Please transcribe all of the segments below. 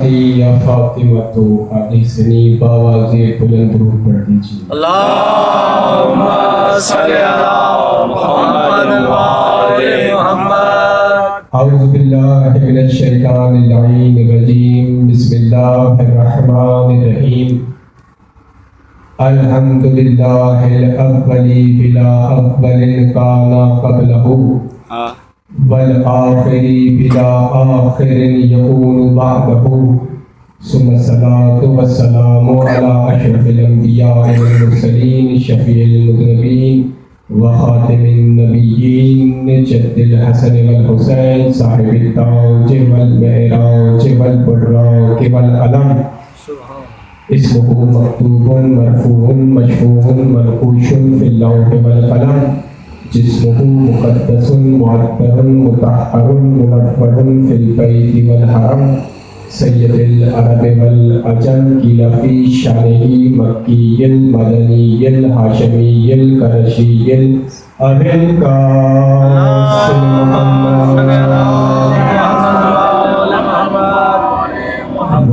صلی یا فاطمہ تو حدیثنی باواز بلند درود پڑھ دیجیے. اللہم صلی علی محمد وآل محمد. اعوذ باللہ من الشیطان اللعین الرجیم. بسم اللہ الرحمن الرحیم. الحمدللہ الاولی بلا اول کان قبلہ والآخری بلا آخر یکون بعدہ ثم الصلاة والسلام علی اشرف الانبیاء والمرسلین شفیع المذنبین وخاتم النبیین جد الحسن والحسین صاحب التاج والمعراج والبراق والعلم اسمہ مکتوب مرفوع مشفوع منقوش فی اللوح والقلم جسمہ مقدس معطر مطہر منور فی البیت والحرم سید العرب والعجم قیل فی شانہ مکی المدنی الہاشمی القرشی ابی القاسم محمد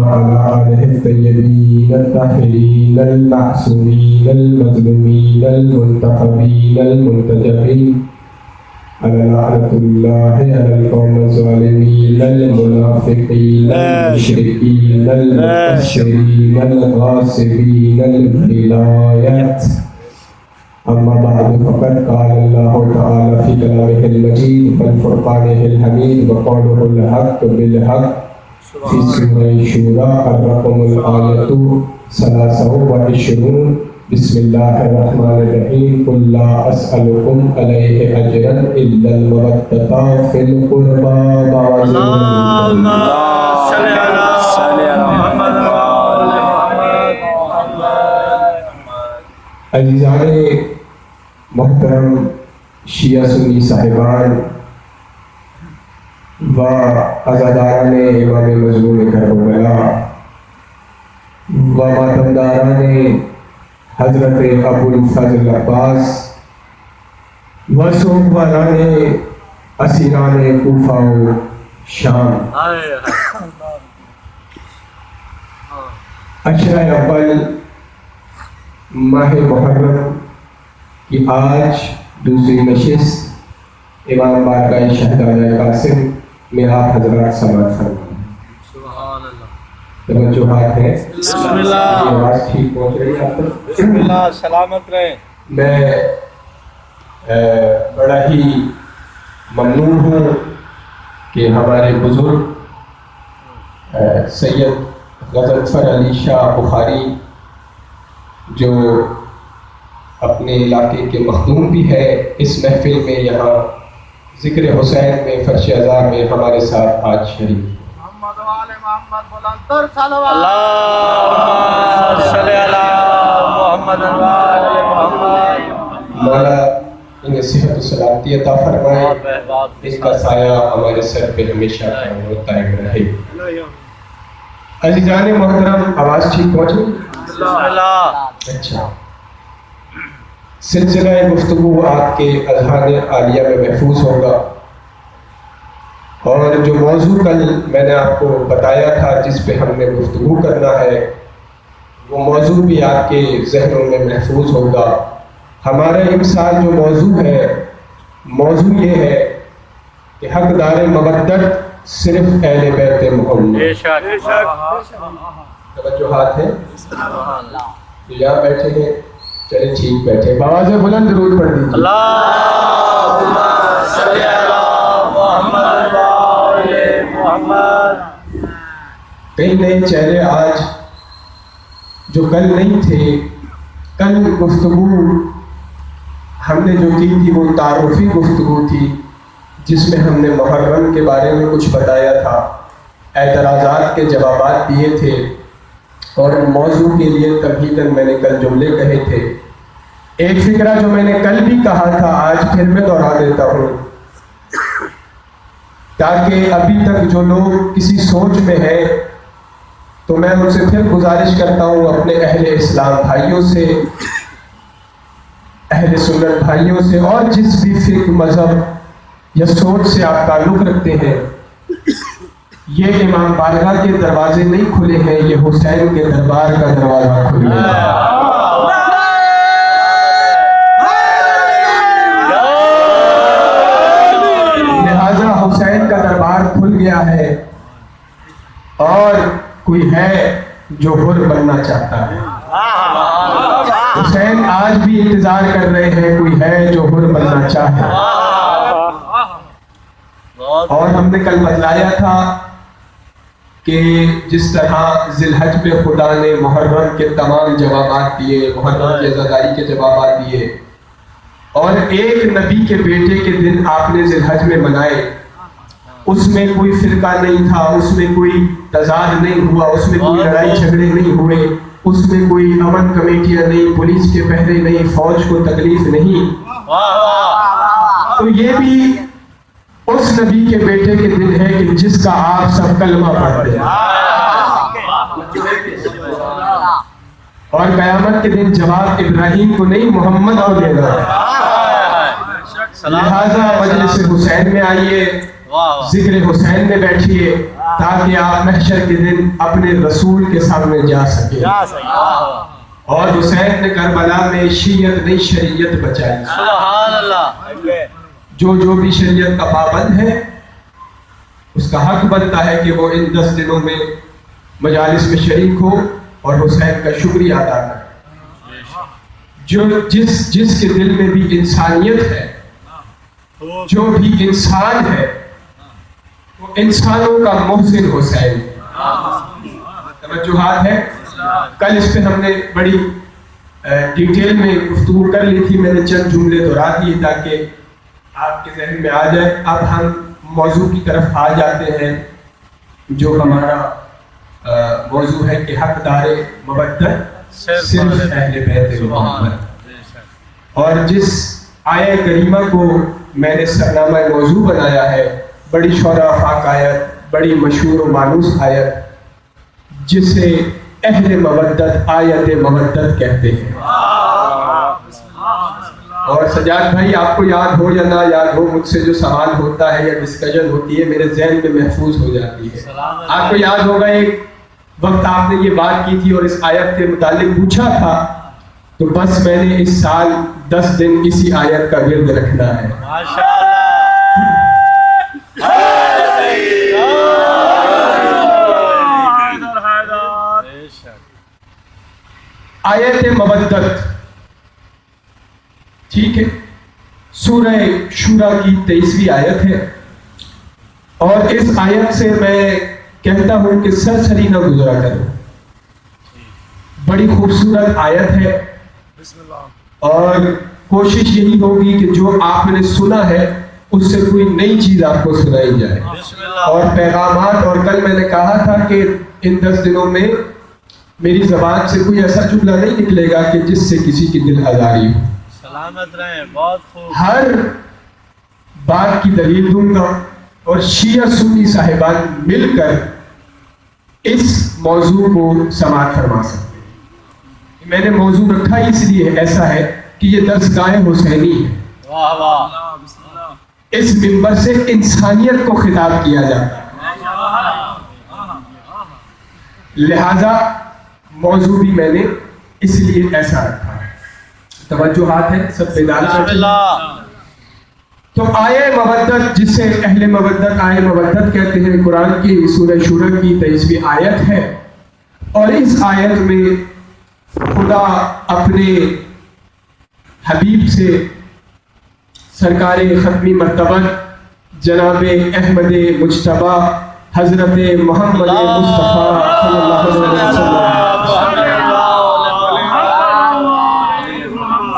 وعلى آله الطيبين الطاهرين المعصومين المظلومين المنتخبين المنتجبين على لعنة الله على القوم الظالمين المنافقين المشركين المكفرين الغاصبين الولايات. أما بعد فقد قال الله تعالى في كلامه المجيد والفرقانه الحميد وقوله الحق بالحق في سورة الشورى الرقم الآية 23. بسم الله الرحمن الرحيم. قل لا أسألكم عليه أجرا إلا المودة في القربى. اللہم صلی علی محمد وآل محمد. عزیزان محترم شیعہ سنی صاحبان و عزاداران امام مظلوم کربلا و ماتمداران حضرت ابو الفضل عباس و سوگواران اسیران کوفہ و شام. عشرہ اول ماہ محرم کی آج دوسری نشست امام بارگاہ شہدائے قاسم میں آپ حضرات سماعت فرمائیں. توجہات ہیں. بسم اللہ. آواز ٹھیک پہنچ رہی ہے آپ تک؟ بسم اللہ. سلامت رہیں. میں بڑا ہی ممنون ہوں کہ ہمارے بزرگ سید غضنفر علی شاہ بخاری جو اپنے علاقے کے مخدوم بھی ہے اس محفل میں یہاں ذکر حسین میں فرش ازاں میں ہمارے ساتھ آج شریک. اللہم صلی علی محمد وآل محمد. مولا انہیں صحت و سلامتی عطا فرمائے. اس کا سایہ ہمارے سر پہ ہمیشہ قائم رہے. عزیزان محترم آواز ٹھیک پہنچی؟ بسم اللہ. اچھا. سلسلہ گفتگو آپ کے اذہان عالیہ میں محفوظ ہوگا اور جو موضوع کل میں نے آپ کو بتایا تھا جس پہ ہم نے گفتگو کرنا ہے وہ موضوع بھی آپ کے ذہنوں میں محفوظ ہوگا. ہمارا امسال جو موضوع ہے موضوع یہ ہے کہ حقدار مودت صرف اہل بیت محمد. توجہات ہیں جو یہاں بیٹھے ہیں. چلے ٹھیک بیٹھے. بآواز بلند درود پڑھ دیجیے. اللہم صلی علی محمد وآل محمد. کئی نئے چہرے آج جو کل نہیں تھے. کل گفتگو ہم نے جو کی تھی وہ تعارفی گفتگو تھی جس میں ہم نے محرم کے بارے میں کچھ بتایا تھا, اعتراضات کے جوابات دیے تھے اور موضوع کے لیے تمہیداً میں نے کل جملے کہے تھے. ایک فکرہ جو میں نے کل بھی کہا تھا آج پھر میں دوہرا دیتا ہوں تاکہ ابھی تک جو لوگ کسی سوچ میں ہیں تو میں ان سے پھر گزارش کرتا ہوں اپنے اہل اسلام بھائیوں سے, اہل سنت بھائیوں سے اور جس بھی فکر مذہب یا سوچ سے آپ تعلق رکھتے ہیں یہ امام بارگاہ کے دروازے نہیں کھلے ہیں، یہ حسین کے دربار کا دروازہ کھل گیا۔ لہذا حسین کا دربار کھل گیا ہے، اور کوئی ہے جو حر بننا چاہتا ہے۔ حسین آج بھی انتظار کر رہے ہیں، کوئی ہے جو حر بننا چاہے۔ اور ہم نے کل بتلایا تھا کہ جس طرح ذی الحج میں خدا نے محرم کے تمام جوابات دیے، محرم کی عزاداری کے جوابات دیے، اور ایک نبی کے بیٹے کے دن آپ نے ذی الحج میں منائے، اس میں کوئی فرقہ نہیں تھا، اس میں کوئی تضاد نہیں ہوا، اس میں کوئی لڑائی جھگڑے نہیں ہوئے، اس میں کوئی امن کمیٹیاں نہیں، پولیس کے پہرے نہیں، فوج کو تکلیف نہیں۔ تو یہ بھی اس نبی کے بیٹے کے دن ہے کہ جس کا آپ سب کلمہ پڑھتے ہیں، اور قیامت کے دن جواب ابراہیم کو نہیں محمد کو دینا ہے۔ لہذا مجلس حسین میں آئیے، ذکر حسین میں بیٹھیے، تاکہ آپ محشر کے دن اپنے رسول کے سامنے جا سکیں۔ اور حسین نے کربلا میں شیعت نہیں شریعت بچائی۔ سبحان اللہ۔ جو بھی شریعت کا پابند ہے، اس کا حق بنتا ہے کہ وہ ان 10 دنوں میں مجالس میں شریک ہو اور حسین کا شکریہ ادا کرے۔ جس کے دل میں بھی انسانیت ہے، جو بھی انسان ہے، وہ انسانوں کا محسن حسین۔ توجہات ہے، کل اس پہ ہم نے بڑی ڈیٹیل میں گفتگو کر لی تھی، میں نے چند جملے دہرا دیے تاکہ آپ کے ذہن میں آ جائے۔ اب ہم موضوع کی طرف آ جاتے ہیں، جو ہمارا موضوع ہے کہ حقدار مودت صرف اہل بیت محمد۔ اور جس آیہ کریمہ کو میں نے سرنامہ موضوع بنایا ہے، بڑی شورا افاق آیت، بڑی مشہور و مانوس آیت، جسے اہل مودت آیت مودت کہتے ہیں۔ اور سجاد بھائی، آپ کو یاد ہو یا نہ یاد ہو، مجھ سے جو سوال ہوتا ہے یا ڈسکشن ہوتی ہے میرے ذہن میں محفوظ ہو جاتی ہے۔ آپ کو یاد ہوگا ایک وقت آپ نے یہ بات کی تھی اور اس آیت کے متعلق پوچھا تھا، تو بس میں نے اس سال 10 دن اسی آیت کا ورد رکھنا ہے۔ آیت مودت، ٹھیک ہے، سورہ شورا کی 23ویں آیت ہے، اور اس آیت سے میں کہتا ہوں کہ سرسری نہ گزرا کرو۔ بڑی خوبصورت آیت ہے، اور کوشش یہی ہوگی کہ جو آپ نے سنا ہے اس سے کوئی نئی چیز آپ کو سنائی جائے، اور پیغامات۔ اور کل میں نے کہا تھا کہ ان 10 دنوں میں میری زبان سے کوئی ایسا جملہ نہیں نکلے گا کہ جس سے کسی کی دل آزاری ہو۔ سلامت رہیں، بہت خوب۔ ہر بات کی دلیل دوں گا، اور شیعہ سنی صاحبان مل کر اس موضوع کو سماعت فرما سکتے ہیں۔ میں نے موضوع رکھا اس لیے ایسا ہے کہ یہ درسگاہ حسینی ہے، واہ واہ، اس منبر سے انسانیت کو خطاب کیا جاتا ہے، لہذا موضوع بھی میں نے اس لیے ایسا رکھا ہے۔ توجہات ہے، سب بیدار ہیں۔ تو آیہ مودت، جسے اہل مودت آیہ مودت کہتے ہیں، قرآن کی سورہ شورا کی 23ویں آیت ہے، اور اس آیت میں خدا اپنے حبیب سے، سرکار ختمی مرتبہ جناب احمد مجتبی حضرت محمد مصطفیٰ صلی اللہ علیہ وسلم،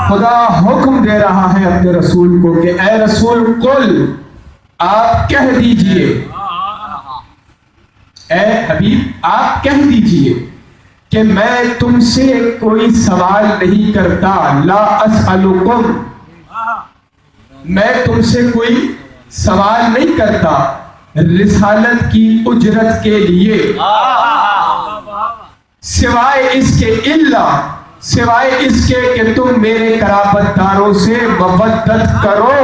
خدا حکم دے رہا ہے اپنے رسول کو کہ اے رسول قل، آپ کہہ دیجئے، اے حبیب آپ کہہ دیجئے کہ میں تم سے کوئی سوال نہیں کرتا، لا اسألکم، میں تم سے کوئی سوال نہیں کرتا رسالت کی اجرت کے لیے، سوائے اس کے سوائے اس کے کہ تم میرے قرابت داروں سے مودت کرو۔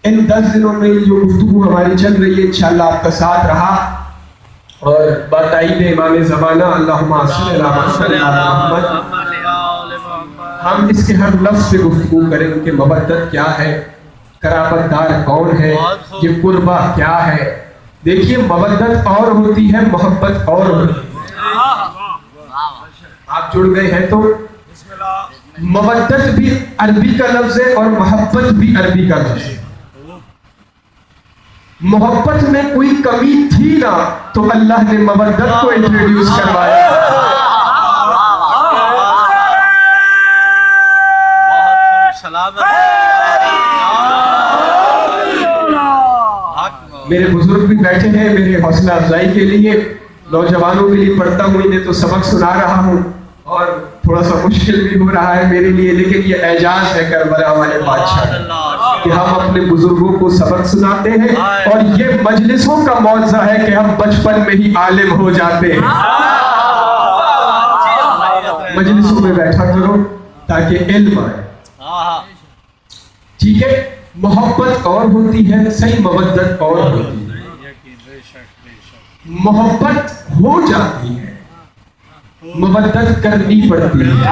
ان 10 دنوں میں جو گفتگو ہماری چل رہی ہے انشاءاللہ آپ کا ساتھ رہا، اور بتائیے امام زمانہ اللہم صلی اللہ علیہ محمد، ہم اس کے ہر لفظ پہ گفتگو کریں کہ مودت کیا ہے، قرابت دار کون ہے، یہ قربہ کیا ہے۔ دیکھیے مودت اور ہوتی ہے، محبت اور ہوتی ہے۔ آپ جڑ گئے ہیں تو مودت بھی عربی کا لفظ ہے اور محبت بھی عربی کا لفظ ہے۔ محبت میں کوئی کمی تھی نہ تو اللہ نے مودت کو انٹروڈیوس کروایا۔ میرے بزرگ بھی بیٹھے ہیں میرے حوصلہ افزائی کے لیے، نوجوانوں کے لیے پڑھتا ہوں، انہیں تو سبق سنا رہا ہوں اور تھوڑا سا مشکل بھی ہو رہا ہے میرے لیے، لیکن یہ اعجاز ہے کربلا والے بادشاہ کہ ہم اپنے بزرگوں کو سبق سناتے ہیں، اور یہ مجلسوں کا معجزہ ہے کہ ہم بچپن میں ہی عالم ہو جاتے ہیں۔ مجلسوں میں بیٹھا کرو تاکہ علم آئے، ٹھیک ہے؟ محبت اور ہوتی ہے، صحیح مودت اور ہوتی ہے۔ محبت ہو جاتی ہے، مودت کرنی پڑتی ہے۔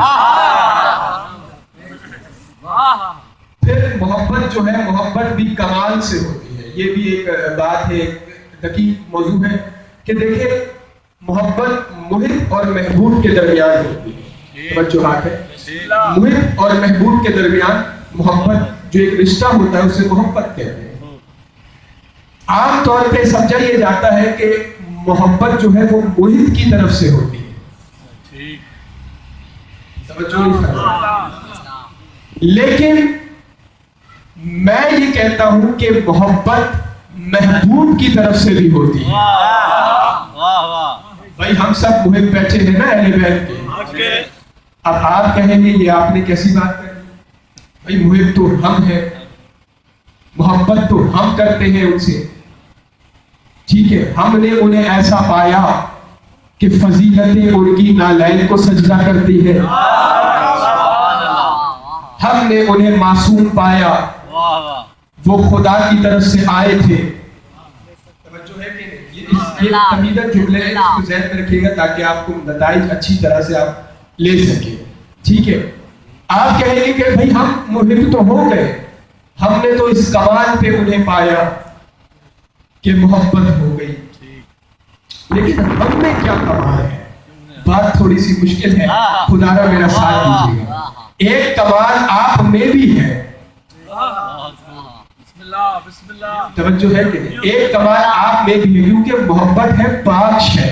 پھر محبت جو ہے، محبت بھی کمال سے ہوتی ہے۔ یہ بھی ایک بات ہے، ایک دقیق موضوع ہے کہ دیکھیں محبت محب اور محبوب کے درمیان ہوتی ہے۔ توجہ ہے، محب اور محبوب کے درمیان محبت جو ایک رشتہ ہوتا ہے اسے محبت کہتے ہیں۔ عام طور پہ سمجھا یہ جاتا ہے کہ محبت جو ہے وہ محب کی طرف سے ہوتی ہے، لیکن میں یہ کہتا ہوں کہ محبت محبوب کی طرف سے بھی ہوتی ہے۔ بھائی ہم سب محب بیٹھے ہیں نا اہل بیت کے، اب آپ کہیں گے یہ آپ نے کیسی بات کر دی؟ بھائی محب تو ہم ہیں، محبت تو ہم کرتے ہیں ان سے، ٹھیک ہے؟ ہم نے انہیں ایسا پایا کہ فضیلتیں ان کی نالین کو سجدہ کرتی ہے، ہم نے انہیں معصوم پایا، وہ خدا کی طرف سے آئے تھے۔ توجہ ہے کہ یہ تمیدت جملے ہیں، اس کو ذہن میں رکھیے گا تاکہ آپ کو نتائج اچھی طرح سے آپ لے سکیں، ٹھیک ہے؟ آپ کہیں گے کہ بھائی ہم محب تو ہو گئے، ہم نے تو اس کمال پہ انہیں پایا کہ محبت ہو گئی، لیکن ہم میں کیا کمال ہے؟ بات تھوڑی سی مشکل ہے، خدا را میرا ساتھ دیجیے گا۔ ایک کمال آپ میں بھی ہے، توجہ ہے کہ ایک کمال آپ میں بھی ہے، کیونکہ محبت ہے پاک ہے،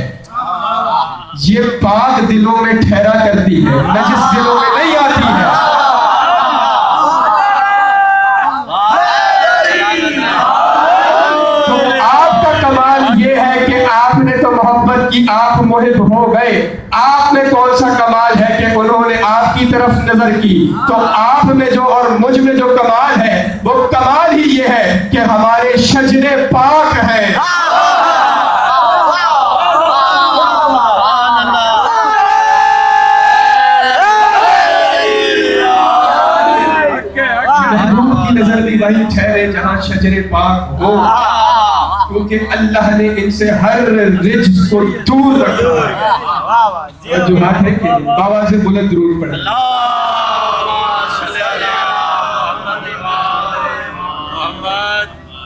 یہ پاک دلوں میں ٹھہرا کرتی ہے، نجس دلوں میں نہیں آتی ہے۔ تو آپ کا کمال یہ ہے کہ آپ نے تو محبت کی، آپ محب ہو گئے۔ آپ میں کون سا کمال ہے کہ انہوں نے آپ کی طرف نظر کی؟ تو آپ میں جو اور مجھ میں جو کمال ہے وہ کمال ہی یہ ہے کہ ہمارے شجرے پاک ہیں۔ محبوب کی نظر بھی وہی ٹھہرے جہاں شجرے پاک ہو، کیونکہ اللہ نے ان سے ہر رجس کو دور رکھا ہے۔ جو بات ہے کہ بابا سے بلند درود پڑھیں۔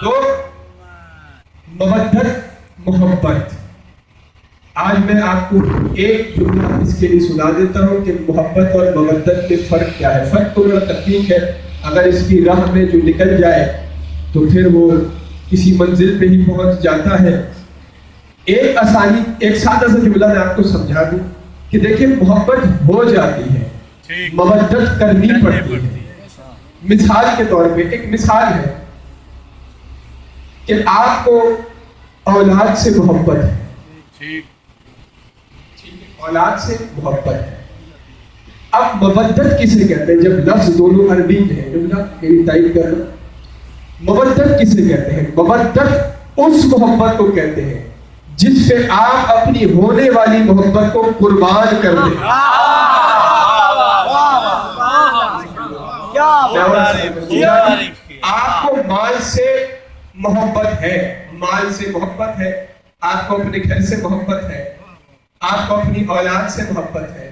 تو مودت محبت، آج میں آپ کو ایک جملہ اس کے لیے سنا دیتا ہوں کہ محبت اور مودت میں فرق کیا ہے۔ فرق تو بڑا دقیق ہے، اگر اس کی راہ میں جو نکل جائے تو پھر وہ کسی منزل پہ ہی پہنچ جاتا ہے۔ ایک سادہ سا جملہ میں آپ کو سمجھا دوں کہ دیکھیں محبت ہو جاتی ہے، مودت کرنی پڑتی ہے۔ مثال کے طور پہ ایک مثال ہے کہ آپ کو اولاد سے محبت ہے، اولاد سے محبت ہے۔ اب مودت کسے کہتے ہیں؟ جب لفظ دونوں عربی کے ہیں، جملہ میری تائید کرنا، مودت کسے کہتے ہیں؟ مودت اس محبت کو کہتے ہیں جس سے آپ اپنی ہونے والی محبت کو قربان کر دیں۔ آپ کو مال سے محبت ہے، مال سے محبت ہے، آپ کو اپنے گھر سے محبت ہے، آپ کو اپنی اولاد سے محبت ہے،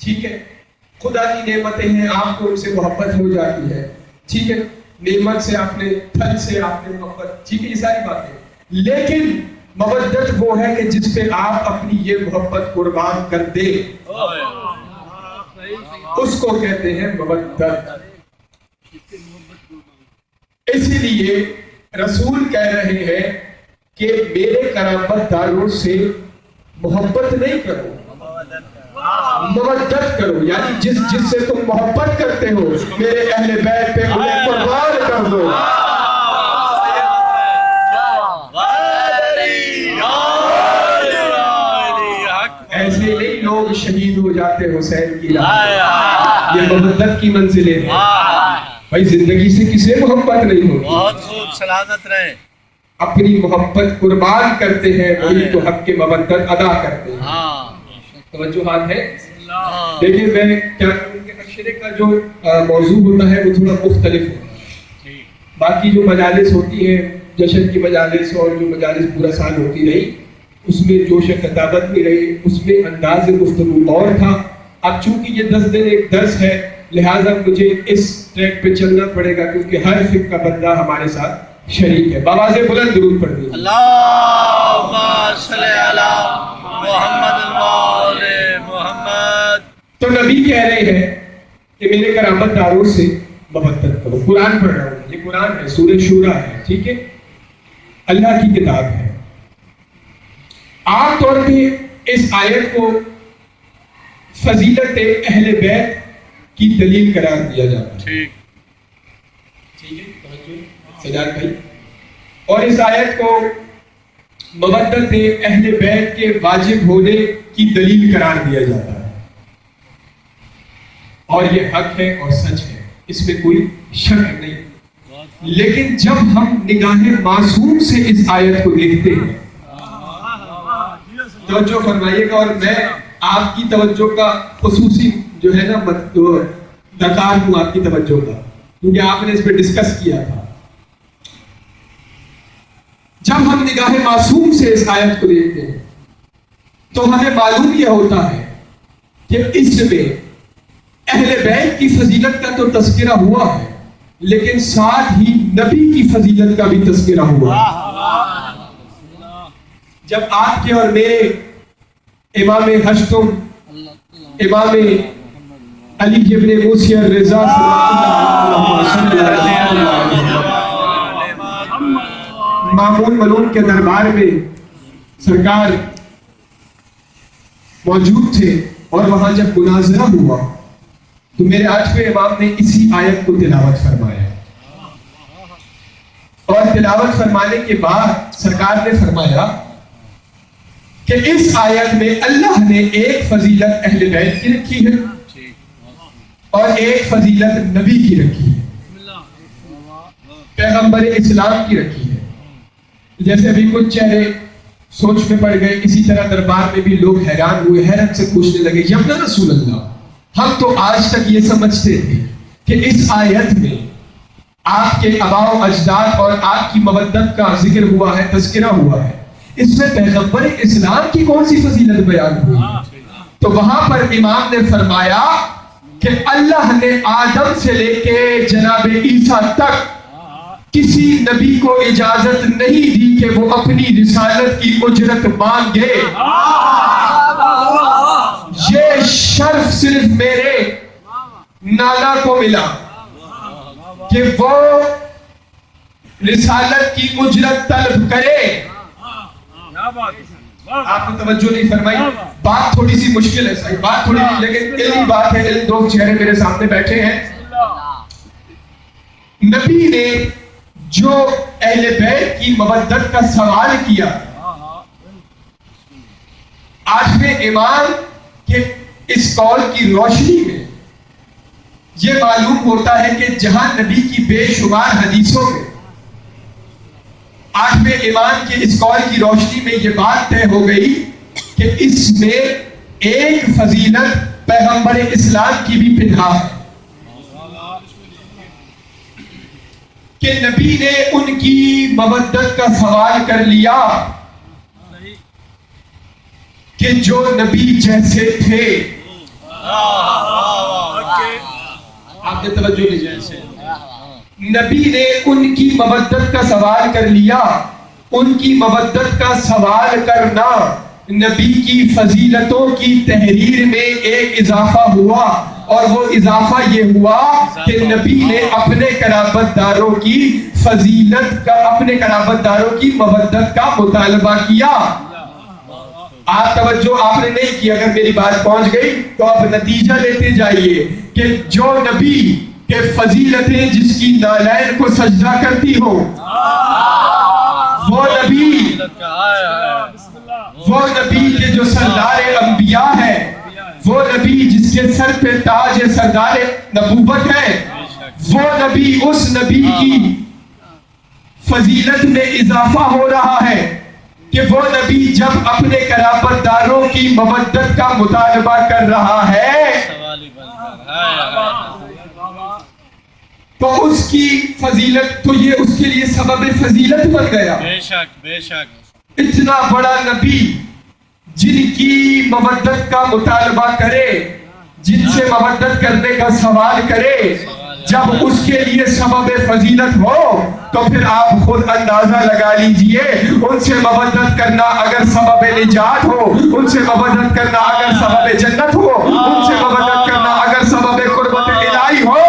ٹھیک ہے، خدا کی نعمتیں ہیں، آپ کو ان سے محبت ہو جاتی ہے، ٹھیک ہے، نعمت سے آپ نے، پھل سے آپ نے محبت، ٹھیک ہے، یہ ساری باتیں، لیکن مودت وہ ہے کہ جس پہ آپ اپنی یہ محبت قربان کر دیں، اس کو کہتے ہیں مودت۔ اسی لیے رسول کہہ رہے ہیں کہ میرے کرامت داروں سے محبت نہیں کرو، مودت کرو، یعنی جس سے تم محبت کرتے ہو میرے اہل بیت پہ انہیں قربان کر دو۔ ایسے نہیں لوگ شہید ہو جاتے حسین کی راہ، یہ مودت کی منزلیں ہیں۔ بھائی زندگی سے کسے محبت نہیں ہوتی؟ بہت خوب، سلامت رہے۔ اپنی محبت قربان کرتے ہیں، وہی تو حق کے مودت ادا کرتے ہیں۔ توجہات ہے؟ دیکھیں میں کیا ان کے اشرے کا جو موضوع ہوتا ہے وہ تھوڑا مختلف ہوتا ہے۔ باقی جو مجالس ہوتی ہیں، جشن کی مجالس اور جو مجالس پورا سال ہوتی رہی، اس میں جوش خطابت بھی رہی، اس میں انداز گفتگو اور تھا۔ اب چونکہ یہ 10 دن ایک درس ہے، لہٰذا مجھے اس ٹریک پہ چلنا پڑے گا کیونکہ ہر فقہ کا بندہ ہمارے ساتھ شریک ہے۔ بآواز بلند درود پڑھ دیجیے۔ اللہم صلی علی محمد وآل محمد۔ تو نبی کہہ رہے ہیں کہ میرے کرامت داروں سے مودت کرو۔ قرآن پڑھ رہا ہوں، یہ قرآن ہے، سورہ شورى ہے، ٹھیک ہے، اللہ کی کتاب ہے۔ عام طور پہ اس آیت کو فضیلت اہل بیت کی دلیل قرار دیا جاتا ہے، ٹھیک ہے سجاد بھائی، اور اس آیت کو مودت اہل بیت کے واجب ہونے کی دلیل قرار دیا جاتا ہے، اور یہ حق ہے اور سچ ہے، اس میں کوئی شک نہیں۔ لیکن جب ہم نگاہ معصوم سے اس آیت کو دیکھتے ہیں، توجہ فرمائیے گا، اور میں آپ کی توجہ کا خصوصی جو ہے نا درکار ہوں آپ کی توجہ کا، کیونکہ آپ نے اس پہ ڈسکس کیا تھا۔ جب ہم نگاہ معصوم سے اس آیت کو دیکھتے ہیں تو ہمیں معلوم یہ ہوتا ہے کہ اس میں اہل بیت کی فضیلت کا تو تذکرہ ہوا ہے، لیکن ساتھ ہی نبی کی فضیلت کا بھی تذکرہ ہوا ہے۔ جب آپ کے اور میرے امام ہشتم امام علی ابن موسی الرضا مامون ملون کے دربار میں سرکار موجود تھے، اور وہاں جب مناظرہ ہوا تو میرے آٹھویں امام نے اسی آیت کو تلاوت فرمایا، اور تلاوت فرمانے کے بعد سرکار نے فرمایا کہ اس آیت میں اللہ نے ایک فضیلت اہل بیت کی رکھی ہے اور ایک فضیلت نبی کی رکھی ہے، پیغمبر اسلام کی رکھی ہے۔ جیسے ابھی کچھ چہرے سوچ میں پڑ گئے، اسی طرح دربار میں بھی لوگ حیران ہوئے، حیرت سے پوچھنے لگے، یمنا رسول اللہ، ہم تو آج تک یہ سمجھتے تھے کہ اس آیت میں آپ کے آباء و اجداد اور آپ کی مودت کا ذکر ہوا ہے، تذکرہ ہوا ہے، اس میں پیغمبر اسلام کی کون سی فضیلت بیان ہوئی؟ تو وہاں پر امام نے فرمایا کہ اللہ نے آدم سے لے کے جناب عیسیٰ تک کسی نبی کو اجازت نہیں دی کہ وہ اپنی رسالت کی اجرت مانگے، یہ شرف صرف میرے نانا کو ملا کہ وہ رسالت کی اجرت طلب کرے۔ آپ نے توجہ نہیں فرمائی، بات تھوڑی سی مشکل ہے صحیح، بات تھوڑی سی، لیکن علمی بات ہے، علم دو چہرے میرے سامنے بیٹھے ہیں۔ نبی نے جو اہل بیت کی مودت کا سوال کیا، آٹھویں امام کے اس قول کی روشنی میں یہ معلوم ہوتا ہے کہ جہاں نبی کی بے شمار حدیثوں میں آٹھویں امام کے اس قول کی روشنی میں یہ بات طے ہو گئی کہ اس میں ایک فضیلت پیغمبر اسلام کی بھی پنہا ہے۔ کہ نبی نے ان کی مودت کا سوال کر لیا کہ جو نبی جیسے تھے. آپ نے توجہ نہیں جیسے نبی نے ان کی مودت کا سوال کر لیا. ان کی مودت کا سوال کرنا نبی کی فضیلتوں کی تحریر میں ایک اضافہ ہوا، اور وہ اضافہ یہ ہوا کہ نبی نے اپنے قرابت داروں کی فضیلت کا، اپنے قرابت داروں کی مودت کا مطالبہ کیا. آپ توجہ آپ نے نہیں کی، اگر میری بات پہنچ گئی تو آپ نتیجہ لیتے جائیے کہ جو نبی کے فضیلتیں جس کی نالین کو سجدہ کرتی ہو، وہ نبی کے جو سردار انبیاء ہے، وہ نبی جس کے سر پہ تاج سردار نبوت ہے، وہ نبی، اس نبی کی فضیلت میں اضافہ ہو رہا ہے کہ وہ نبی جب اپنے قرابت داروں کی مودت کا مطالبہ کر رہا ہے تو اس کی فضیلت، تو یہ اس کے لیے سبب فضیلت بن گیا. بے شک بے شک. اتنا بڑا نبی جن کی مودت کا مطالبہ کرے، جن سے مودت کرنے کا سوال کرے، جب اس کے لیے سبب فضیلت ہو تو پھر آپ خود اندازہ لگا لیجئے ان سے مودت کرنا اگر سبب نجات ہو، ان سے مودت کرنا اگر سبب جنت ہو، ان سے مودت کرنا اگر سبب قربت الہی ہو.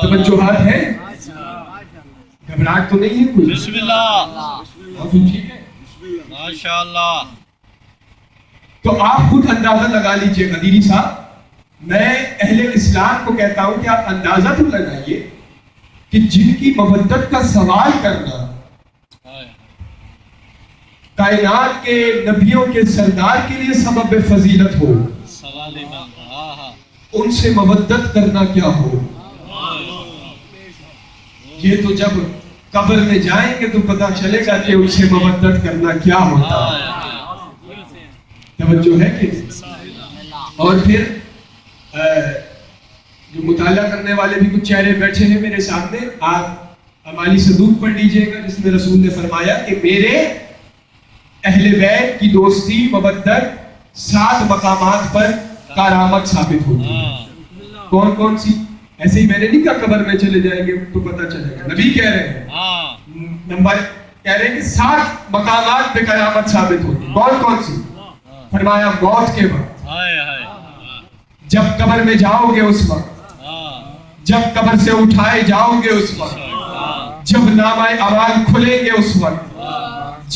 توجہات ہے، گھبراہٹ تو نہیں ہے کوئی؟ بسم اللہ. ٹھیک ہے ماشاءاللہ. تو آپ خود اندازہ لگا لیجئے قدیری صاحب. میں اہل اسلام کو کہتا ہوں کہ آپ اندازہ تو لگائیے کہ جن کی مودت کا سوال کرنا کائنات کے نبیوں کے سردار کے لیے سبب فضیلت ہو، ان سے مودت کرنا کیا ہو. یہ تو جب قبر میں جائیں گے تو پتا چلے گا کہ ان سے مودت کرنا کیا ہوتا ہے. توجہ ہے کہ اور پھر جو مطالعہ کرنے والے بھی کچھ چہرے بیٹھے ہیں میرے سامنے، آپ ہماری صدوق پڑھ لیجئے گا جس میں رسول نے فرمایا کہ میرے اہل بیت کی دوستی مودت 7 مقامات پر کرامت ثابت ہوتی ہے. کون کون سی؟ ایسے ہی میں نے نہیں کہا قبر میں چلے جائیں گے تو پتہ چلے گا، نبی کہہ رہے ہیں نمبر کہہ رہے ہیں کہ 7 مقامات پہ کرامت ثابت ہوتی ہے. کون کون سی؟ فرمایا موت کے وقت، جب قبر میں جاؤ گے اس وقت، جب قبر سے اٹھائے جاؤ گے اس وقت، جب نامہ اعمال کھلیں گے اس وقت،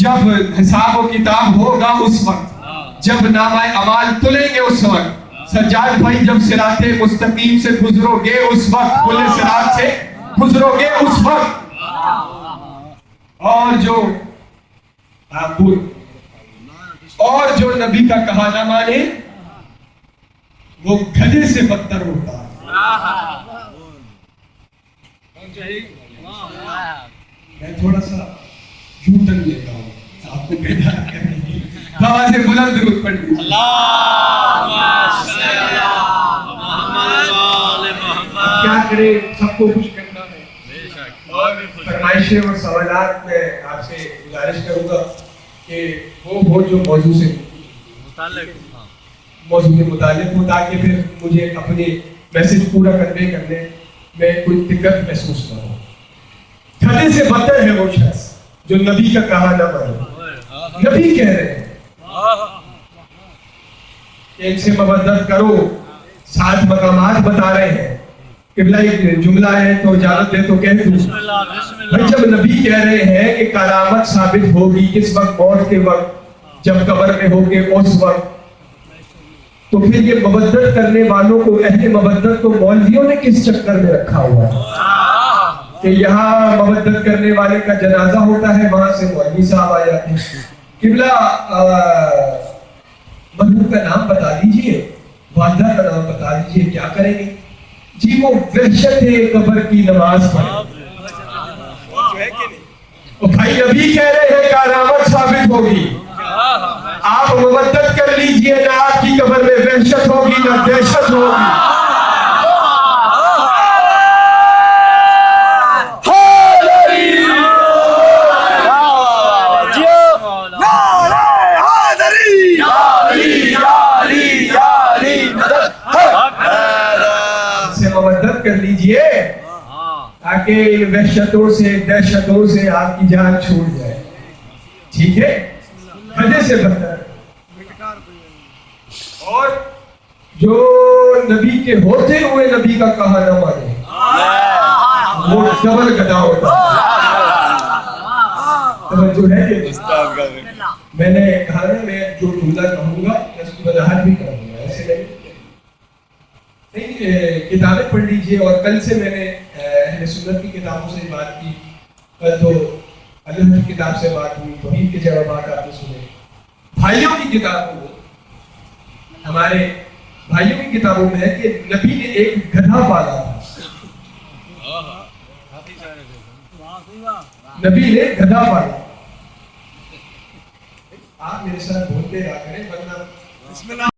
جب حساب و کتاب ہوگا اس وقت، جب نامہ اعمال تلیں گے اس وقت، سجاد بھائی جب صراط مستقیم سے گزرو گے اس وقت، کھلے صراط سے گزرو گے اس وقت، اور جو نبی کا کہا نہ مانے وہ گدھے سے بدتر ہوتا ہے. میں تھوڑا سا جھوٹن لیتا ہوں آپ کو پیدا کرنے کی. آواز بلند درود پڑھ دیجیے. کیا کرے، سب کو خوش کرنا ہے. فرمائشیں اور سوالات میں آپ سے گزارش کروں گا کہ وہ جو موضوع سے متعلق ہو تاکہ پھر مجھے اپنے میسج پورا کنوے کرنے میں کوئی دقت محسوس نہ ہو. گدھے سے بدتر ہے وہ شخص جو نبی کا کہا نہ مانے. نبی کہہ رہے ہیں کہ ان سے مودت کرو، 7 مقامات بتا رہے ہیں. قبلہ ایک جملہ ہے تو اجازت دے تو کہہ دوں. جب نبی کہہ رہے ہیں کہ کرامت ثابت ہوگی کس وقت؟ موت کے وقت، جب قبر میں ہوگے اس وقت. تو پھر یہ مودت کرنے والوں کو، اہل مودت کو مولویوں نے کس چکر میں رکھا ہوا ہے کہ یہاں مودت کرنے والے کا جنازہ ہوتا ہے، وہاں سے مولوی صاحب آ جاتے ہیں. قبلہ مرحوم کا نام بتا دیجئے، والدہ کا نام بتا دیجئے، کیا کریں گے؟ جی وہ وحشت ہے قبر کی نماز پڑھیں. بھائی نبی کہہ رہے ہیں کرامت ثابت ہوگی، آپ مودت کر لیجئے، نہ آپ کی قبر میں وحشت ہوگی نہ دہشت ہوگی۔ سے مودت کر لیجئے تاکہ ان وحشتوں سے دہشتوں سے آپ کی جان چھوٹ جائے، ٹھیک ہے؟ وجہ سے بدتر اور جو نبی کے ہوتے ہوئے نبی کا کہا نہ مانے وہ ڈبل گدھا ہوتا توجہ ہے کہ میں نے کہا نا میں جو جملہ کہوں گا اس کی وضاحت بھی کروں گا، ایسے نہیں کتابیں پڑھ لیجئے۔ اور کل سے میں نے اہل سنت کی کتابوں سے بات کی، کل تو اللہ کی کتاب سے بات ہوئی، توحید کے جوابات آپ نے سنے، بھائیوں کی کتابوں میں ہمارے بھائیوں کی کتابوں میں ہے کہ نبی نے ایک گدھا پالا تھا، نبی نے گدھا پالا۔ آپ میرے ساتھ بولتے رہا کریں ورنہ